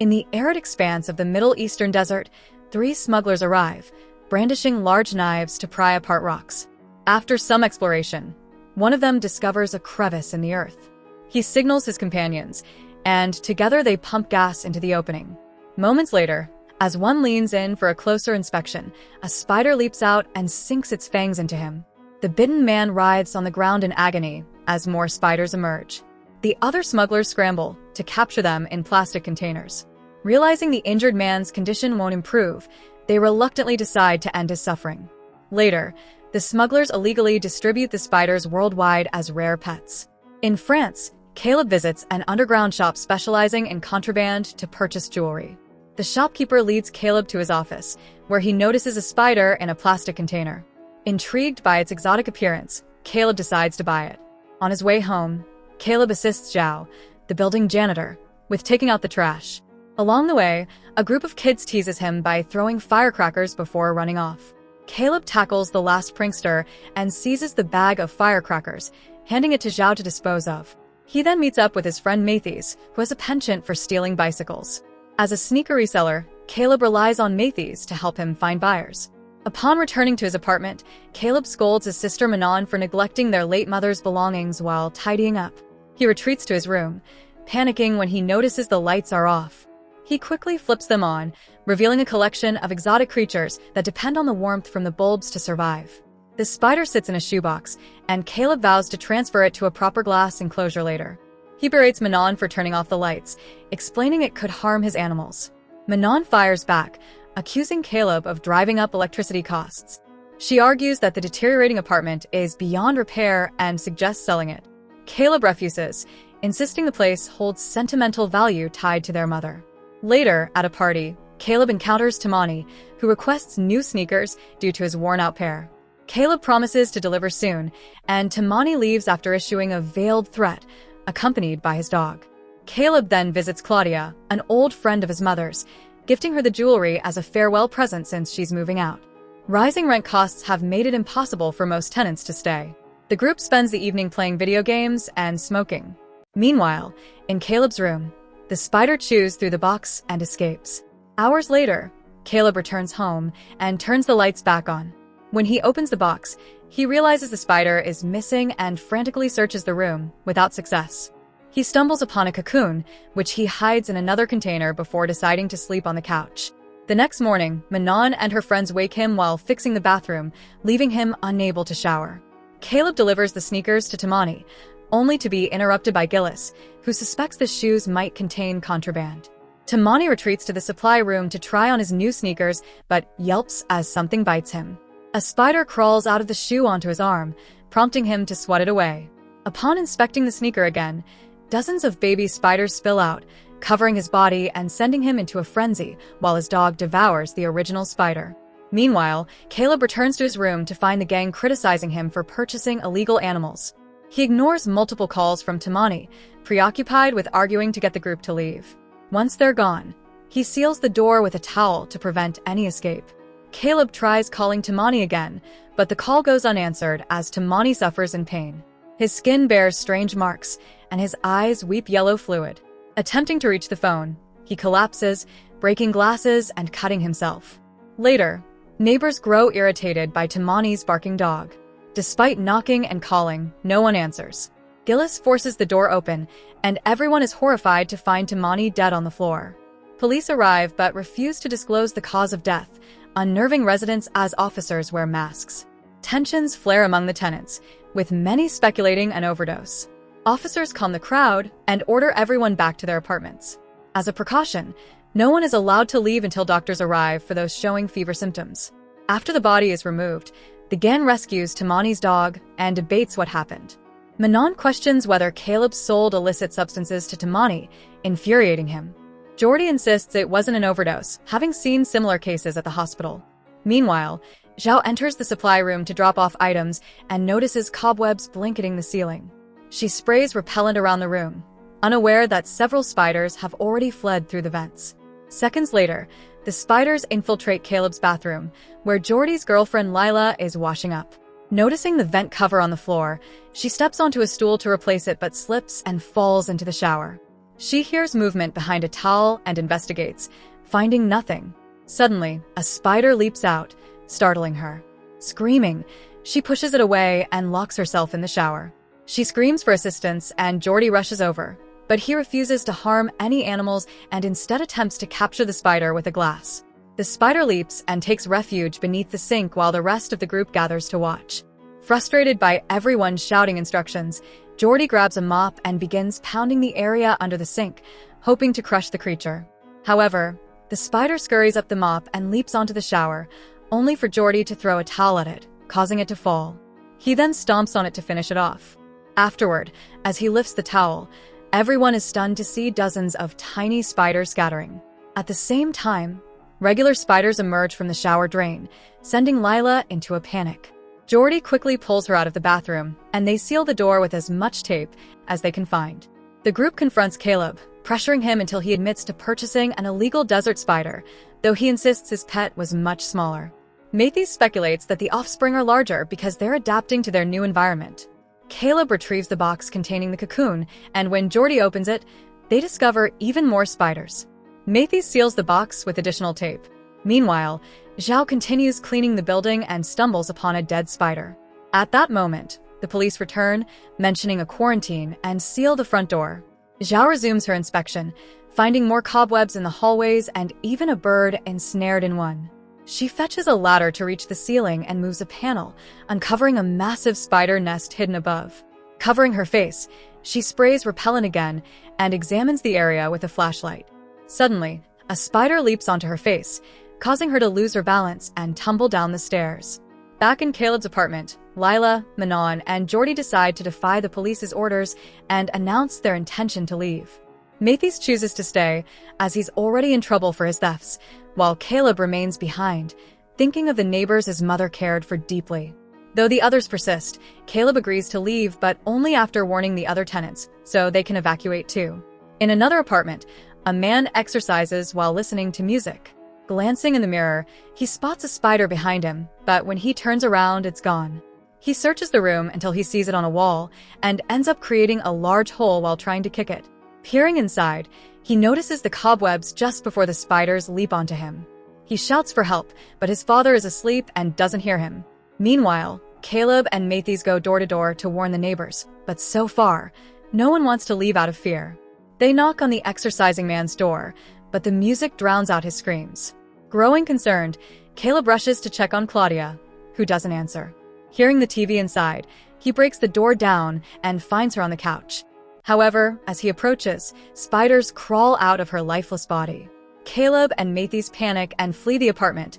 In the arid expanse of the Middle Eastern desert, 3 smugglers arrive, brandishing large knives to pry apart rocks. After some exploration, one of them discovers a crevice in the earth. He signals his companions, and together they pump gas into the opening. Moments later, as one leans in for a closer inspection, a spider leaps out and sinks its fangs into him. The bitten man writhes on the ground in agony as more spiders emerge. The other smugglers scramble to capture them in plastic containers. Realizing the injured man's condition won't improve, they reluctantly decide to end his suffering. Later, the smugglers illegally distribute the spiders worldwide as rare pets. In France, Caleb visits an underground shop specializing in contraband to purchase jewelry. The shopkeeper leads Caleb to his office, where he notices a spider in a plastic container. Intrigued by its exotic appearance, Caleb decides to buy it. On his way home, Caleb assists Zhao, the building janitor, with taking out the trash. Along the way, a group of kids teases him by throwing firecrackers before running off. Caleb tackles the last prankster and seizes the bag of firecrackers, handing it to Zhao to dispose of. He then meets up with his friend Mathies, who has a penchant for stealing bicycles. As a sneaker reseller, Caleb relies on Mathies to help him find buyers. Upon returning to his apartment, Caleb scolds his sister Manon for neglecting their late mother's belongings while tidying up. He retreats to his room, panicking when he notices the lights are off. He quickly flips them on, revealing a collection of exotic creatures that depend on the warmth from the bulbs to survive. The spider sits in a shoebox, and Caleb vows to transfer it to a proper glass enclosure later. He berates Manon for turning off the lights, explaining it could harm his animals. Manon fires back, accusing Caleb of driving up electricity costs. She argues that the deteriorating apartment is beyond repair and suggests selling it. Caleb refuses, insisting the place holds sentimental value tied to their mother. Later, at a party, Caleb encounters Tamani, who requests new sneakers due to his worn-out pair. Caleb promises to deliver soon, and Tamani leaves after issuing a veiled threat, accompanied by his dog. Caleb then visits Claudia, an old friend of his mother's, gifting her the jewelry as a farewell present since she's moving out. Rising rent costs have made it impossible for most tenants to stay. The group spends the evening playing video games and smoking. Meanwhile, in Caleb's room, the spider chews through the box and escapes. Hours later, Caleb returns home and turns the lights back on. When he opens the box, he realizes the spider is missing and frantically searches the room without success. He stumbles upon a cocoon, which he hides in another container before deciding to sleep on the couch. The next morning, Manon and her friends wake him while fixing the bathroom, leaving him unable to shower. Caleb delivers the sneakers to Tamani, only to be interrupted by Gillis, who suspects the shoes might contain contraband. Tamani retreats to the supply room to try on his new sneakers, but yelps as something bites him. A spider crawls out of the shoe onto his arm, prompting him to swat it away. Upon inspecting the sneaker again, dozens of baby spiders spill out, covering his body and sending him into a frenzy while his dog devours the original spider. Meanwhile, Caleb returns to his room to find the gang criticizing him for purchasing illegal animals. He ignores multiple calls from Tamani, preoccupied with arguing to get the group to leave. Once they're gone, he seals the door with a towel to prevent any escape. Caleb tries calling Tamani again, but the call goes unanswered as Tamani suffers in pain. His skin bears strange marks, and his eyes weep yellow fluid. Attempting to reach the phone, he collapses, breaking glasses and cutting himself. Later, neighbors grow irritated by Tamani's barking dog. Despite knocking and calling, no one answers. Gillis forces the door open, and everyone is horrified to find Tamani dead on the floor. Police arrive but refuse to disclose the cause of death, unnerving residents as officers wear masks. Tensions flare among the tenants, with many speculating an overdose. Officers calm the crowd and order everyone back to their apartments. As a precaution, no one is allowed to leave until doctors arrive for those showing fever symptoms. After the body is removed, the gang rescues Tamani's dog and debates what happened. Manon questions whether Caleb sold illicit substances to Tamani, infuriating him. Jordy insists it wasn't an overdose, having seen similar cases at the hospital. Meanwhile, Zhao enters the supply room to drop off items and notices cobwebs blanketing the ceiling. She sprays repellent around the room, unaware that several spiders have already fled through the vents. Seconds later, the spiders infiltrate Caleb's bathroom, where Jordy's girlfriend Lila is washing up. Noticing the vent cover on the floor, she steps onto a stool to replace it but slips and falls into the shower. She hears movement behind a towel and investigates, finding nothing. Suddenly, a spider leaps out, startling her. Screaming, she pushes it away and locks herself in the shower. She screams for assistance and Jordy rushes over, but he refuses to harm any animals and instead attempts to capture the spider with a glass. The spider leaps and takes refuge beneath the sink while the rest of the group gathers to watch. Frustrated by everyone shouting instructions, Jordy grabs a mop and begins pounding the area under the sink, hoping to crush the creature. However, the spider scurries up the mop and leaps onto the shower, only for Jordy to throw a towel at it, causing it to fall. He then stomps on it to finish it off. Afterward, as he lifts the towel, everyone is stunned to see dozens of tiny spiders scattering. At the same time, regular spiders emerge from the shower drain, sending Lila into a panic. Jordy quickly pulls her out of the bathroom, and they seal the door with as much tape as they can find. The group confronts Caleb, pressuring him until he admits to purchasing an illegal desert spider, though he insists his pet was much smaller. Matthews speculates that the offspring are larger because they're adapting to their new environment. Caleb retrieves the box containing the cocoon, and when Jordy opens it, they discover even more spiders. Matthews seals the box with additional tape. Meanwhile, Zhao continues cleaning the building and stumbles upon a dead spider. At that moment, the police return, mentioning a quarantine, and seal the front door. Zhao resumes her inspection, finding more cobwebs in the hallways and even a bird ensnared in one. She fetches a ladder to reach the ceiling and moves a panel, uncovering a massive spider nest hidden above. Covering her face, she sprays repellent again and examines the area with a flashlight. Suddenly, a spider leaps onto her face, causing her to lose her balance and tumble down the stairs. Back in Caleb's apartment, Lila, Manon, and Jordy decide to defy the police's orders and announce their intention to leave. Matthews chooses to stay, as he's already in trouble for his thefts, while Caleb remains behind, thinking of the neighbors his mother cared for deeply. Though the others persist, Caleb agrees to leave, but only after warning the other tenants, so they can evacuate too. In another apartment, a man exercises while listening to music. Glancing in the mirror, he spots a spider behind him, but when he turns around, it's gone. He searches the room until he sees it on a wall and ends up creating a large hole while trying to kick it. Peering inside, he notices the cobwebs just before the spiders leap onto him. He shouts for help, but his father is asleep and doesn't hear him. Meanwhile, Caleb and Matthews go door to door to warn the neighbors, but so far, no one wants to leave out of fear. They knock on the exercising man's door, but the music drowns out his screams. Growing concerned, Caleb rushes to check on Claudia, who doesn't answer. Hearing the TV inside, he breaks the door down and finds her on the couch. However, as he approaches, spiders crawl out of her lifeless body. Caleb and Matthews panic and flee the apartment,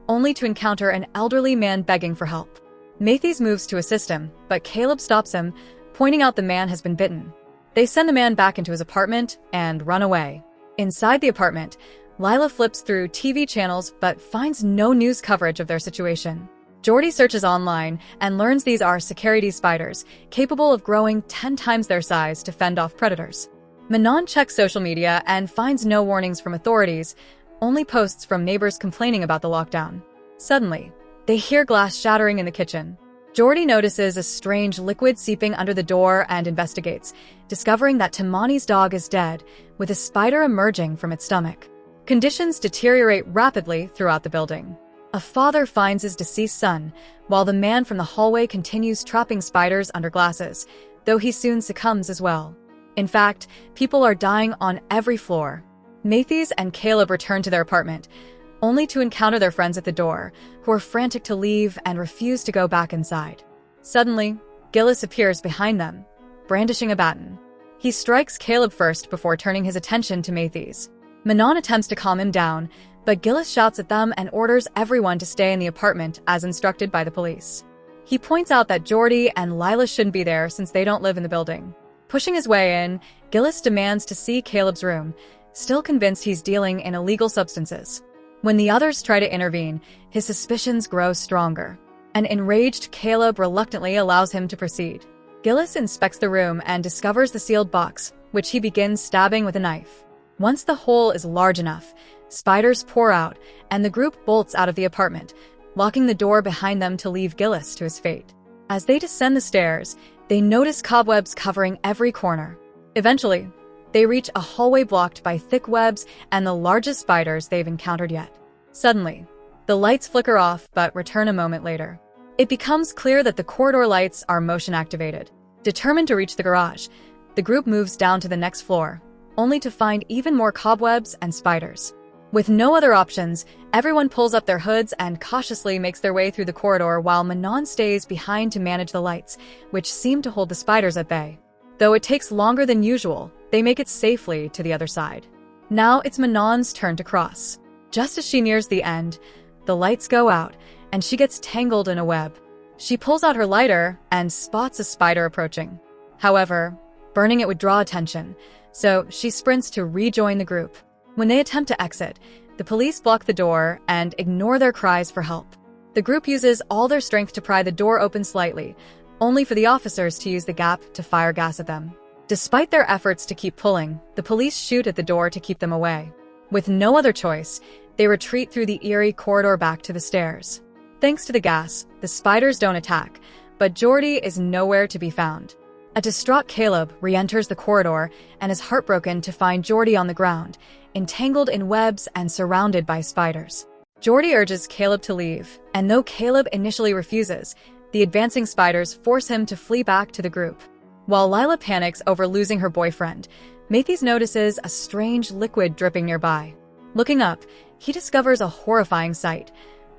only to encounter an elderly man begging for help. Matthews moves to assist him, but Caleb stops him, pointing out the man has been bitten. They send the man back into his apartment and run away. Inside the apartment, Lila flips through TV channels but finds no news coverage of their situation. Jordy searches online and learns these are security spiders, capable of growing 10 times their size to fend off predators. Manon checks social media and finds no warnings from authorities, only posts from neighbors complaining about the lockdown. Suddenly, they hear glass shattering in the kitchen. Jordy notices a strange liquid seeping under the door and investigates, discovering that Tamani's dog is dead, with a spider emerging from its stomach. Conditions deteriorate rapidly throughout the building. A father finds his deceased son, while the man from the hallway continues trapping spiders under glasses, though he soon succumbs as well. In fact, people are dying on every floor. Matthews and Caleb return to their apartment, only to encounter their friends at the door, who are frantic to leave and refuse to go back inside. Suddenly, Gillis appears behind them, brandishing a baton. He strikes Caleb first before turning his attention to Matthews. Manon attempts to calm him down, but Gillis shouts at them and orders everyone to stay in the apartment as instructed by the police. He points out that Jordy and Lila shouldn't be there since they don't live in the building. Pushing his way in, Gillis demands to see Caleb's room, still convinced he's dealing in illegal substances. When the others try to intervene, his suspicions grow stronger. An enraged Caleb reluctantly allows him to proceed. Gillis inspects the room and discovers the sealed box, which he begins stabbing with a knife. Once the hole is large enough, spiders pour out, and the group bolts out of the apartment, locking the door behind them to leave Gillis to his fate. As they descend the stairs, they notice cobwebs covering every corner. Eventually, They reach a hallway blocked by thick webs and the largest spiders they've encountered yet. Suddenly, the lights flicker off but return a moment later. It becomes clear that the corridor lights are motion-activated. Determined to reach the garage, the group moves down to the next floor, only to find even more cobwebs and spiders. With no other options, everyone pulls up their hoods and cautiously makes their way through the corridor while Manon stays behind to manage the lights, which seem to hold the spiders at bay. Though it takes longer than usual, they make it safely to the other side. Now it's Manon's turn to cross. Just as she nears the end, the lights go out, and she gets tangled in a web. She pulls out her lighter and spots a spider approaching. However, burning it would draw attention, so she sprints to rejoin the group. When they attempt to exit, the police block the door and ignore their cries for help. The group uses all their strength to pry the door open slightly, only for the officers to use the gap to fire gas at them. Despite their efforts to keep pulling, the police shoot at the door to keep them away. With no other choice, they retreat through the eerie corridor back to the stairs. Thanks to the gas, the spiders don't attack, but Jordy is nowhere to be found. A distraught Caleb re-enters the corridor and is heartbroken to find Jordy on the ground, entangled in webs and surrounded by spiders. Jordy urges Caleb to leave, and though Caleb initially refuses, the advancing spiders force him to flee back to the group. While Lila panics over losing her boyfriend, Mathis notices a strange liquid dripping nearby. Looking up, he discovers a horrifying sight: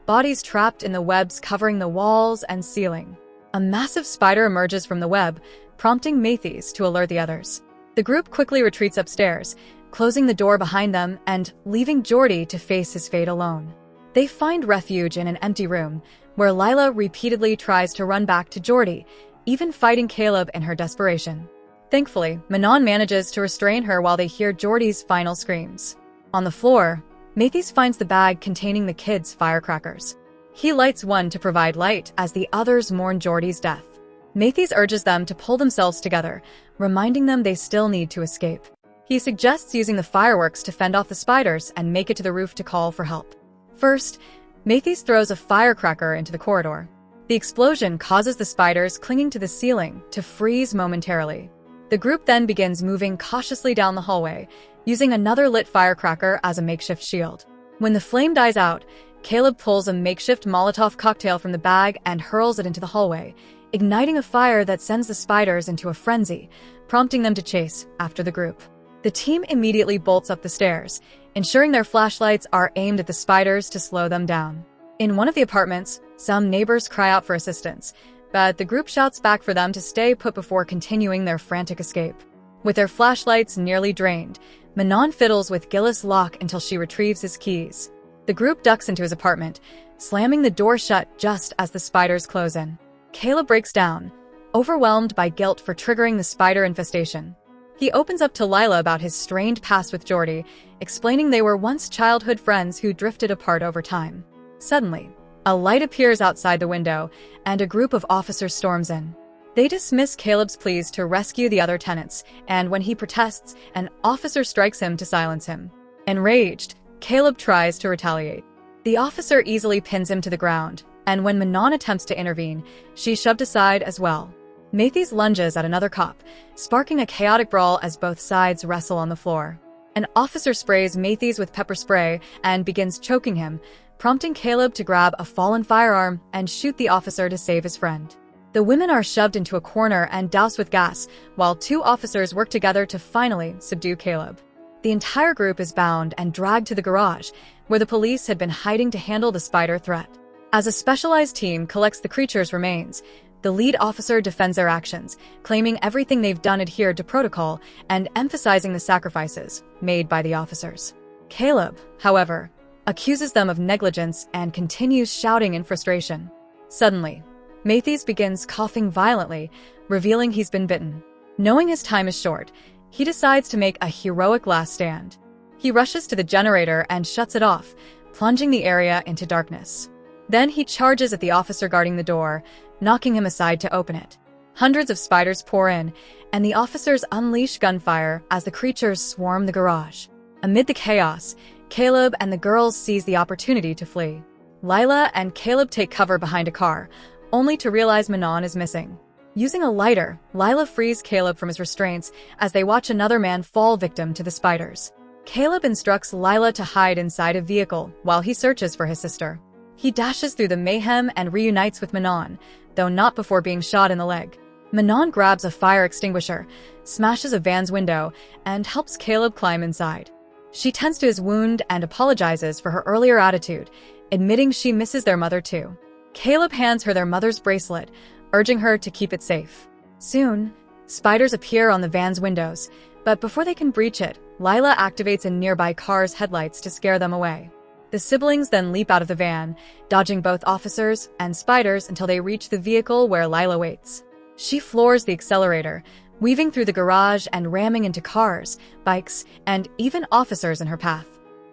bodies trapped in the webs covering the walls and ceiling. A massive spider emerges from the web, prompting Mathis to alert the others. The group quickly retreats upstairs, closing the door behind them and leaving Jordy to face his fate alone. They find refuge in an empty room, where Lila repeatedly tries to run back to Jordy, even fighting Caleb in her desperation. Thankfully, Manon manages to restrain her while they hear Jordy's final screams. On the floor, Mathis finds the bag containing the kids' firecrackers. He lights one to provide light as the others mourn Jordy's death. Mathis urges them to pull themselves together, reminding them they still need to escape. He suggests using the fireworks to fend off the spiders and make it to the roof to call for help. First, Mathis throws a firecracker into the corridor. The explosion causes the spiders clinging to the ceiling to freeze momentarily. The group then begins moving cautiously down the hallway, using another lit firecracker as a makeshift shield. When the flame dies out, Caleb pulls a makeshift Molotov cocktail from the bag and hurls it into the hallway, igniting a fire that sends the spiders into a frenzy, prompting them to chase after the group. The team immediately bolts up the stairs, ensuring their flashlights are aimed at the spiders to slow them down. In one of the apartments, some neighbors cry out for assistance, but the group shouts back for them to stay put before continuing their frantic escape. With their flashlights nearly drained, Manon fiddles with Gillis' lock until she retrieves his keys. The group ducks into his apartment, slamming the door shut just as the spiders close in. Caleb breaks down, overwhelmed by guilt for triggering the spider infestation. He opens up to Lila about his strained past with Jordy, explaining they were once childhood friends who drifted apart over time. Suddenly, a light appears outside the window, and a group of officers storms in. They dismiss Caleb's pleas to rescue the other tenants, and when he protests, an officer strikes him to silence him. Enraged, Caleb tries to retaliate. The officer easily pins him to the ground, and when Manon attempts to intervene, she's shoved aside as well. Mathis lunges at another cop, sparking a chaotic brawl as both sides wrestle on the floor. An officer sprays Mathis with pepper spray and begins choking him, prompting Caleb to grab a fallen firearm and shoot the officer to save his friend. The women are shoved into a corner and doused with gas, while two officers work together to finally subdue Caleb. The entire group is bound and dragged to the garage, where the police had been hiding to handle the spider threat. As a specialized team collects the creature's remains, the lead officer defends their actions, claiming everything they've done adhered to protocol and emphasizing the sacrifices made by the officers. Caleb, however, accuses them of negligence and continues shouting in frustration. Suddenly, Mathis begins coughing violently, revealing he's been bitten. Knowing his time is short, he decides to make a heroic last stand. He rushes to the generator and shuts it off, plunging the area into darkness. Then he charges at the officer guarding the door, knocking him aside to open it. Hundreds of spiders pour in, and the officers unleash gunfire as the creatures swarm the garage. Amid the chaos, Caleb and the girls seize the opportunity to flee. Lila and Caleb take cover behind a car, only to realize Manon is missing. Using a lighter, Lila frees Caleb from his restraints as they watch another man fall victim to the spiders. Caleb instructs Lila to hide inside a vehicle while he searches for his sister. He dashes through the mayhem and reunites with Manon, though not before being shot in the leg. Manon grabs a fire extinguisher, smashes a van's window, and helps Caleb climb inside. She tends to his wound and apologizes for her earlier attitude, admitting she misses their mother too. Caleb hands her their mother's bracelet, urging her to keep it safe. Soon, spiders appear on the van's windows, but before they can breach it, Lila activates a nearby car's headlights to scare them away. The siblings then leap out of the van, dodging both officers and spiders until they reach the vehicle where Lila waits. She floors the accelerator, weaving through the garage and ramming into cars, bikes, and even officers in her path.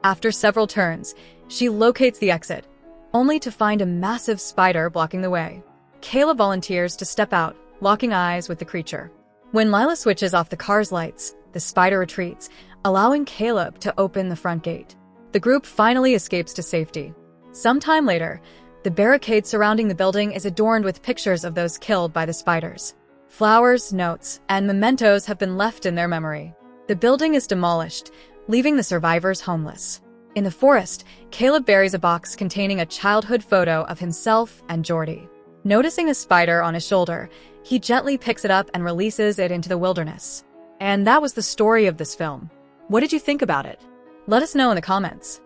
After several turns, she locates the exit, only to find a massive spider blocking the way. Caleb volunteers to step out, locking eyes with the creature. When Lila switches off the car's lights, the spider retreats, allowing Caleb to open the front gate. The group finally escapes to safety. Sometime later, the barricade surrounding the building is adorned with pictures of those killed by the spiders. Flowers, notes, and mementos have been left in their memory. The building is demolished, leaving the survivors homeless. In the forest, Caleb buries a box containing a childhood photo of himself and Jordy. Noticing a spider on his shoulder, he gently picks it up and releases it into the wilderness. And that was the story of this film. What did you think about it? Let us know in the comments.